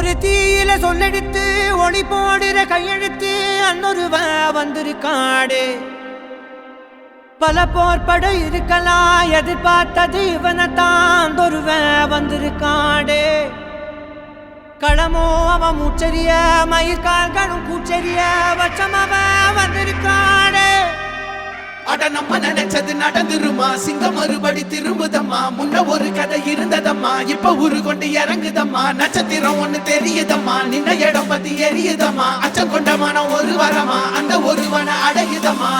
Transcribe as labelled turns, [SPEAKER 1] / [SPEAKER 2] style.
[SPEAKER 1] ஒரு தீயில சொல்லெடுத்து ஒளி போடுற கையெழுத்து அன்னொருவ வந்திருக்காடு பல போர்பட இருக்கலாம் எதிர்பார்த்தது இவனைத்தான் ஒருவ வந்திருக்காடு களமோ அவன் மூச்சரிய மயிர்கால்களும் கூச்சரிய வச்சம் அவன் வந்திருக்காடு
[SPEAKER 2] அட நம்ம நினைச்சது நடந்துருமா சிங்கம் மறுபடி திரும்புதம்மா முன்ன ஒரு கதை இருந்ததம்மா இப்ப உரு கொண்டு இறங்குதம்மா நட்சத்திரம் ஒண்ணு தெரியுதம்மா நின்ன இடம் பத்தி எரியுதம்மா அச்சம் கொண்ட மனம் ஒரு வரமா அந்த ஒருவனை அடையுதம்மா